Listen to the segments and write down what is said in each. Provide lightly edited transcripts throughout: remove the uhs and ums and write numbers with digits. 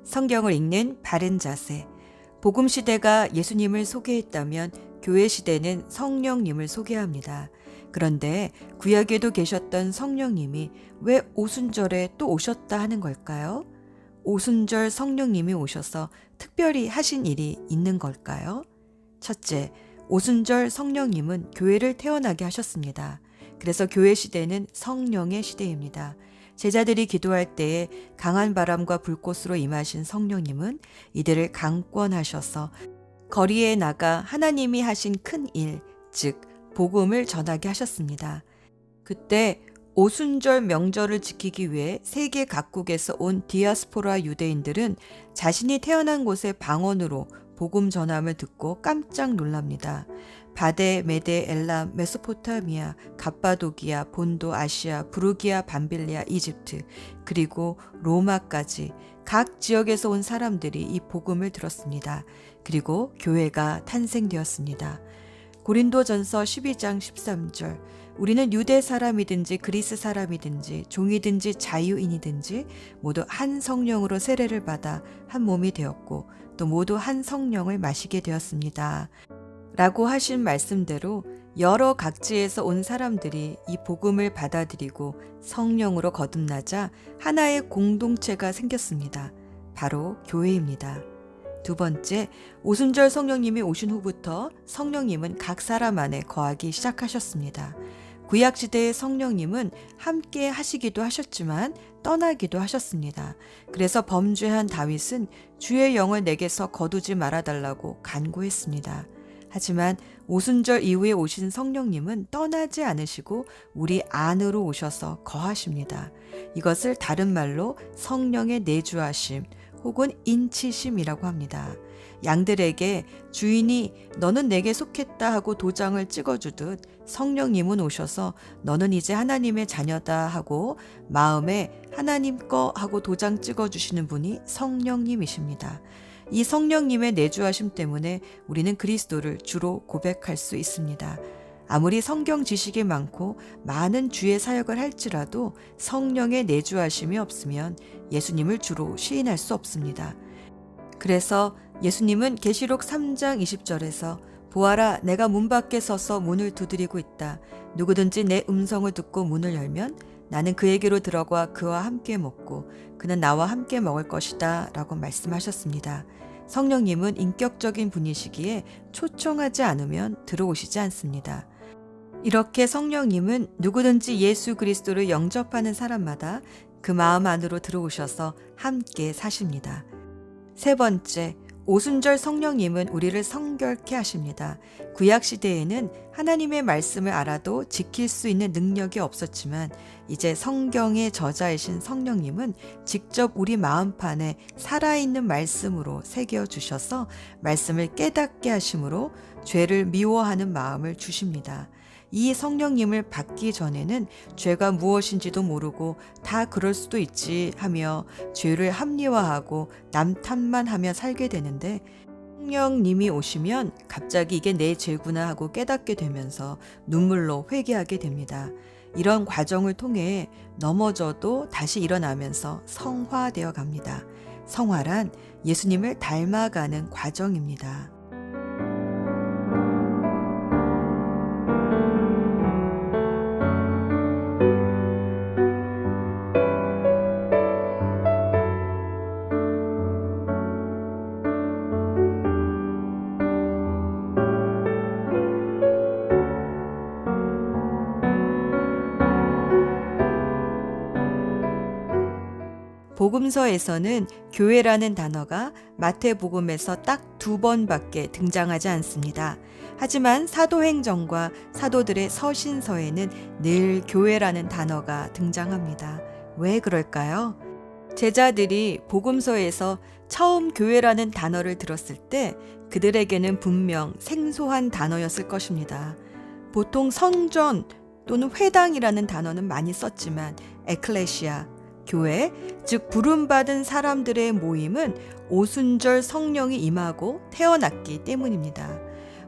성경을 읽는 바른 자세. 복음 시대가 예수님을 소개했다면 교회 시대는 성령님을 소개합니다. 그런데 구약에도 계셨던 성령님이 왜 오순절에 또 오셨다 하는 걸까요? 오순절 성령님이 오셔서 특별히 하신 일이 있는 걸까요? 첫째, 오순절 성령님은 교회를 태어나게 하셨습니다. 그래서 교회 시대는 성령의 시대입니다. 제자들이 기도할 때에 강한 바람과 불꽃으로 임하신 성령님은 이들을 강권하셔서 거리에 나가 하나님이 하신 큰 일, 즉 복음을 전하게 하셨습니다. 그때 오순절 명절을 지키기 위해 세계 각국에서 온 디아스포라 유대인들은 자신이 태어난 곳의 방언으로 복음 전함을 듣고 깜짝 놀랍니다. 바데, 메데, 엘람, 메소포타미아, 갑바도기아, 본도, 아시아, 부르기아, 밤빌리아, 이집트, 그리고 로마까지 각 지역에서 온 사람들이 이 복음을 들었습니다. 그리고 교회가 탄생되었습니다. 고린도전서 12장 13절. 우리는 유대 사람이든지 그리스 사람이든지 종이든지 자유인이든지 모두 한 성령으로 세례를 받아 한 몸이 되었고 또 모두 한 성령을 마시게 되었습니다. 라고 하신 말씀대로 여러 각지에서 온 사람들이 이 복음을 받아들이고 성령으로 거듭나자 하나의 공동체가 생겼습니다. 바로 교회입니다. 두 번째, 오순절 성령님이 오신 후부터 성령님은 각 사람 안에 거하기 시작하셨습니다. 구약시대의 성령님은 함께 하시기도 하셨지만 떠나기도 하셨습니다. 그래서 범죄한 다윗은 주의 영을 내게서 거두지 말아달라고 간구했습니다. 하지만 오순절 이후에 오신 성령님은 떠나지 않으시고 우리 안으로 오셔서 거하십니다. 이것을 다른 말로 성령의 내주하심 혹은 인치심이라고 합니다. 양들에게 주인이 너는 내게 속했다 하고 도장을 찍어주듯 성령님은 오셔서 너는 이제 하나님의 자녀다 하고 마음에 하나님 거 하고 도장 찍어주시는 분이 성령님이십니다. 이 성령님의 내주하심 때문에 우리는 그리스도를 주로 고백할 수 있습니다. 아무리 성경 지식이 많고 많은 주의 사역을 할지라도 성령의 내주하심이 없으면 예수님을 주로 시인할 수 없습니다. 그래서 예수님은 계시록 3장 20절에서 보아라 내가 문 밖에 서서 문을 두드리고 있다. 누구든지 내 음성을 듣고 문을 열면 나는 그에게로 들어가 그와 함께 먹고 그는 나와 함께 먹을 것이다 라고 말씀하셨습니다. 성령님은 인격적인 분이시기에 초청하지 않으면 들어오시지 않습니다. 이렇게 성령님은 누구든지 예수 그리스도를 영접하는 사람마다 그 마음 안으로 들어오셔서 함께 사십니다. 세 번째, 오순절 성령님은 우리를 성결케 하십니다. 구약시대에는 하나님의 말씀을 알아도 지킬 수 있는 능력이 없었지만 이제 성경의 저자이신 성령님은 직접 우리 마음판에 살아있는 말씀으로 새겨주셔서 말씀을 깨닫게 하심으로 죄를 미워하는 마음을 주십니다. 이 성령님을 받기 전에는 죄가 무엇인지도 모르고 다 그럴 수도 있지 하며 죄를 합리화하고 남 탓만 하며 살게 되는데 성령님이 오시면 갑자기 이게 내 죄구나 하고 깨닫게 되면서 눈물로 회개하게 됩니다. 이런 과정을 통해 넘어져도 다시 일어나면서 성화되어 갑니다. 성화란 예수님을 닮아가는 과정입니다. 복음서에서는 교회라는 단어가 마태복음에서 딱 2번밖에 등장하지 않습니다. 하지만 사도행전과 사도들의 서신서에는 늘 교회라는 단어가 등장합니다. 왜 그럴까요? 제자들이 복음서에서 처음 교회라는 단어를 들었을 때 그들에게는 분명 생소한 단어였을 것입니다. 보통 성전 또는 회당이라는 단어는 많이 썼지만 에클레시아, 교회, 즉 부름받은 사람들의 모임은 오순절 성령이 임하고 태어났기 때문입니다.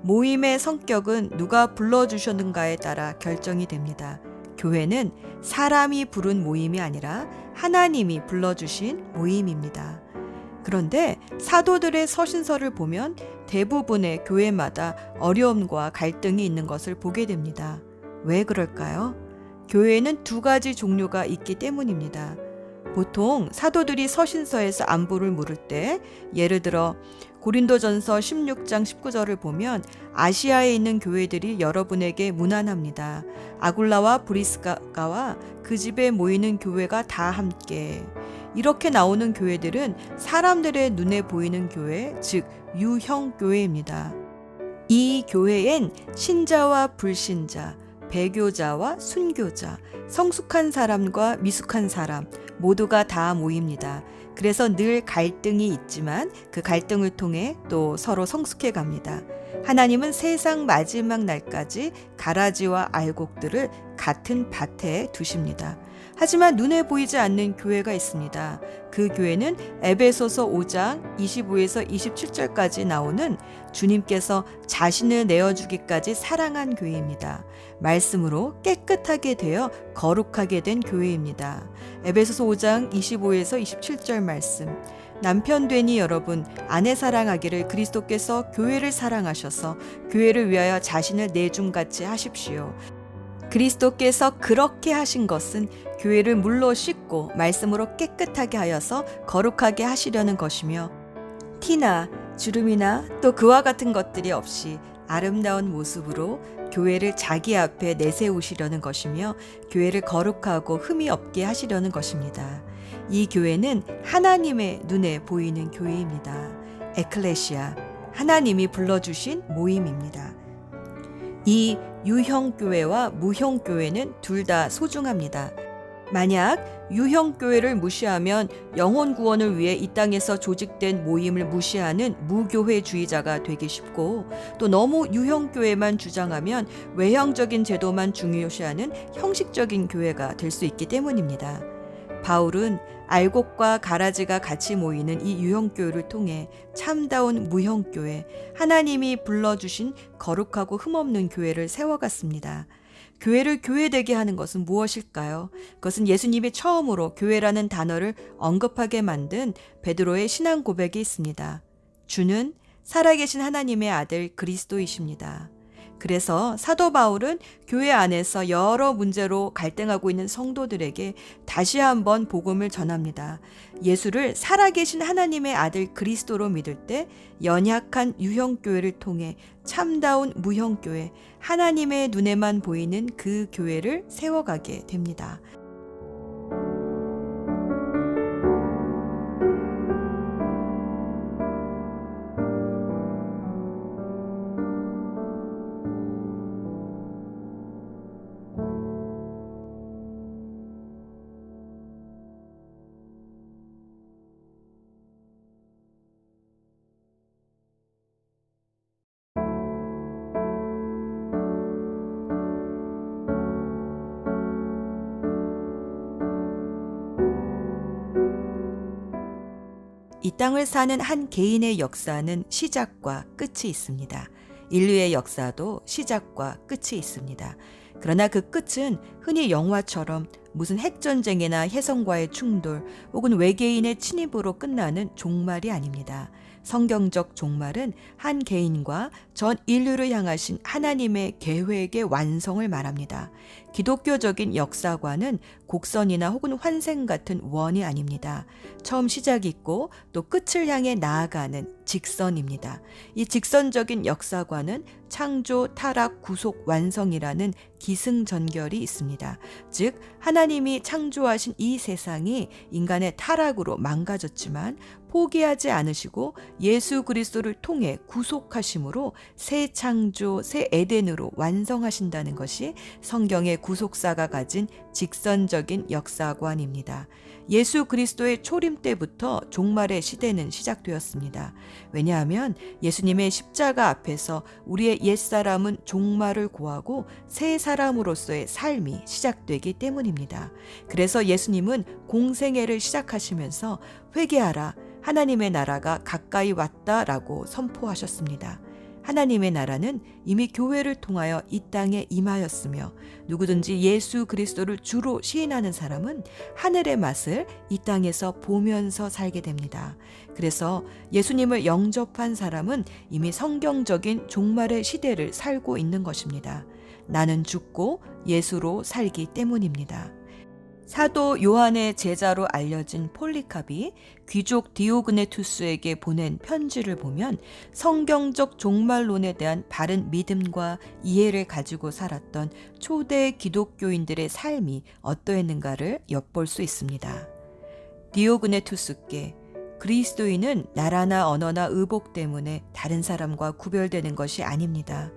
모임의 성격은 누가 불러주셨는가에 따라 결정이 됩니다. 교회는 사람이 부른 모임이 아니라 하나님이 불러주신 모임입니다. 그런데 사도들의 서신서를 보면 대부분의 교회마다 어려움과 갈등이 있는 것을 보게 됩니다. 왜 그럴까요? 교회에는 두 가지 종류가 있기 때문입니다. 보통 사도들이 서신서에서 안부를 물을 때, 예를 들어 고린도전서 16장 19절을 보면 아시아에 있는 교회들이 여러분에게 문안합니다. 아굴라와 브리스가와 그 집에 모이는 교회가 다 함께. 이렇게 나오는 교회들은 사람들의 눈에 보이는 교회, 즉 유형 교회입니다. 이 교회엔 신자와 불신자, 배교자와 순교자, 성숙한 사람과 미숙한 사람 모두가 다 모입니다. 그래서 늘 갈등이 있지만 그 갈등을 통해 또 서로 성숙해 갑니다. 하나님은 세상 마지막 날까지 가라지와 알곡들을 같은 밭에 두십니다. 하지만 눈에 보이지 않는 교회가 있습니다. 그 교회는 에베소서 5장 25에서 27절까지 나오는 주님께서 자신을 내어주기까지 사랑한 교회입니다. 말씀으로 깨끗하게 되어 거룩하게 된 교회입니다. 에베소서 5장 25에서 27절 말씀. 남편 되니 여러분 아내 사랑하기를 그리스도께서 교회를 사랑하셔서 교회를 위하여 자신을 내줌같이 하십시오. 그리스도께서 그렇게 하신 것은 교회를 물로 씻고 말씀으로 깨끗하게 하여서 거룩하게 하시려는 것이며 티나 주름이나 또 그와 같은 것들이 없이 아름다운 모습으로 교회를 자기 앞에 내세우시려는 것이며 교회를 거룩하고 흠이 없게 하시려는 것입니다. 이 교회는 하나님의 눈에 보이는 교회입니다. 에클레시아, 하나님이 불러주신 모임입니다. 이 유형교회와 무형교회는 둘 다 소중합니다. 만약 유형교회를 무시하면 영혼 구원을 위해 이 땅에서 조직된 모임을 무시하는 무교회주의자가 되기 쉽고 또 너무 유형교회만 주장하면 외형적인 제도만 중요시하는 형식적인 교회가 될 수 있기 때문입니다. 바울은 알곡과 가라지가 같이 모이는 이 유형교회를 통해 참다운 무형교회, 하나님이 불러주신 거룩하고 흠없는 교회를 세워갔습니다. 교회를 교회되게 하는 것은 무엇일까요? 그것은 예수님이 처음으로 교회라는 단어를 언급하게 만든 베드로의 신앙 고백이 있습니다. 주는 살아계신 하나님의 아들 그리스도이십니다. 그래서 사도 바울은 교회 안에서 여러 문제로 갈등하고 있는 성도들에게 다시 한번 복음을 전합니다. 예수를 살아계신 하나님의 아들 그리스도로 믿을 때 연약한 유형교회를 통해 참다운 무형교회, 하나님의 눈에만 보이는 그 교회를 세워가게 됩니다. 이 땅을 사는 한 개인의 역사는 시작과 끝이 있습니다. 인류의 역사도 시작과 끝이 있습니다. 그러나 그 끝은 흔히 영화처럼 무슨 핵전쟁이나 혜성과의 충돌 혹은 외계인의 침입으로 끝나는 종말이 아닙니다. 성경적 종말은 한 개인과 전 인류를 향하신 하나님의 계획의 완성을 말합니다. 기독교적인 역사관은 곡선이나 혹은 환생 같은 원이 아닙니다. 처음 시작이 있고 또 끝을 향해 나아가는 직선입니다. 이 직선적인 역사관은 창조, 타락, 구속, 완성이라는 기승전결이 있습니다. 즉 하나님이 창조하신 이 세상이 인간의 타락으로 망가졌지만 포기하지 않으시고 예수 그리스도를 통해 구속하심으로 새 창조, 새 에덴으로 완성하신다는 것이 성경의 구속사가 가진 직선적인 역사관입니다. 예수 그리스도의 초림 때부터 종말의 시대는 시작되었습니다. 왜냐하면 예수님의 십자가 앞에서 우리의 옛사람은 종말을 고하고 새 사람으로서의 삶이 시작되기 때문입니다. 그래서 예수님은 공생애를 시작하시면서 회개하라, 하나님의 나라가 가까이 왔다라고 선포하셨습니다. 하나님의 나라는 이미 교회를 통하여 이 땅에 임하였으며 누구든지 예수 그리스도를 주로 시인하는 사람은 하늘의 맛을 이 땅에서 보면서 살게 됩니다. 그래서 예수님을 영접한 사람은 이미 성경적인 종말의 시대를 살고 있는 것입니다. 나는 죽고 예수로 살기 때문입니다. 사도 요한의 제자로 알려진 폴리캅이 귀족 디오그네투스에게 보낸 편지를 보면 성경적 종말론에 대한 바른 믿음과 이해를 가지고 살았던 초대 기독교인들의 삶이 어떠했는가를 엿볼 수 있습니다. 디오그네투스께 그리스도인은 나라나 언어나 의복 때문에 다른 사람과 구별되는 것이 아닙니다.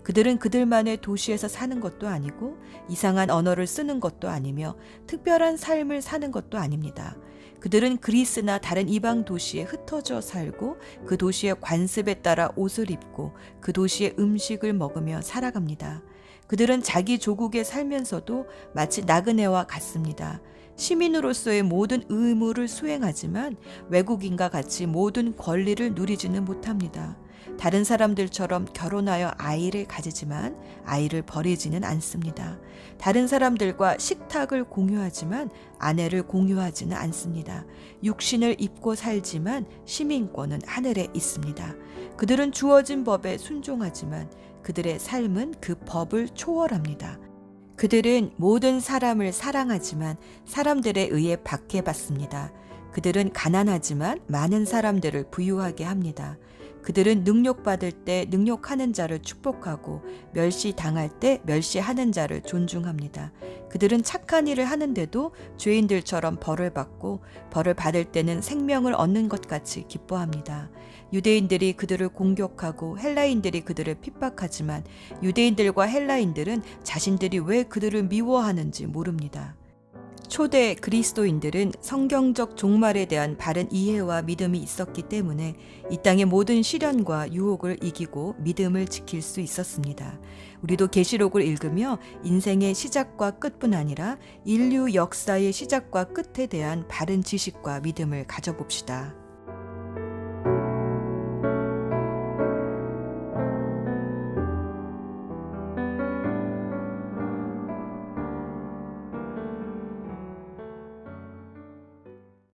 그들은 그들만의 도시에서 사는 것도 아니고 이상한 언어를 쓰는 것도 아니며 특별한 삶을 사는 것도 아닙니다. 그들은 그리스나 다른 이방 도시에 흩어져 살고 그 도시의 관습에 따라 옷을 입고 그 도시의 음식을 먹으며 살아갑니다. 그들은 자기 조국에 살면서도 마치 나그네와 같습니다. 시민으로서의 모든 의무를 수행하지만 외국인과 같이 모든 권리를 누리지는 못합니다. 다른 사람들처럼 결혼하여 아이를 가지지만 아이를 버리지는 않습니다. 다른 사람들과 식탁을 공유하지만 아내를 공유하지는 않습니다. 육신을 입고 살지만 시민권은 하늘에 있습니다. 그들은 주어진 법에 순종하지만 그들의 삶은 그 법을 초월합니다. 그들은 모든 사람을 사랑하지만 사람들에 의해 박해받습니다. 그들은 가난하지만 많은 사람들을 부유하게 합니다. 그들은 능욕받을 때 능욕하는 자를 축복하고 멸시당할 때 멸시하는 자를 존중합니다. 그들은 착한 일을 하는데도 죄인들처럼 벌을 받고 벌을 받을 때는 생명을 얻는 것 같이 기뻐합니다. 유대인들이 그들을 공격하고 헬라인들이 그들을 핍박하지만 유대인들과 헬라인들은 자신들이 왜 그들을 미워하는지 모릅니다. 초대 그리스도인들은 성경적 종말에 대한 바른 이해와 믿음이 있었기 때문에 이 땅의 모든 시련과 유혹을 이기고 믿음을 지킬 수 있었습니다. 우리도 계시록을 읽으며 인생의 시작과 끝뿐 아니라 인류 역사의 시작과 끝에 대한 바른 지식과 믿음을 가져봅시다.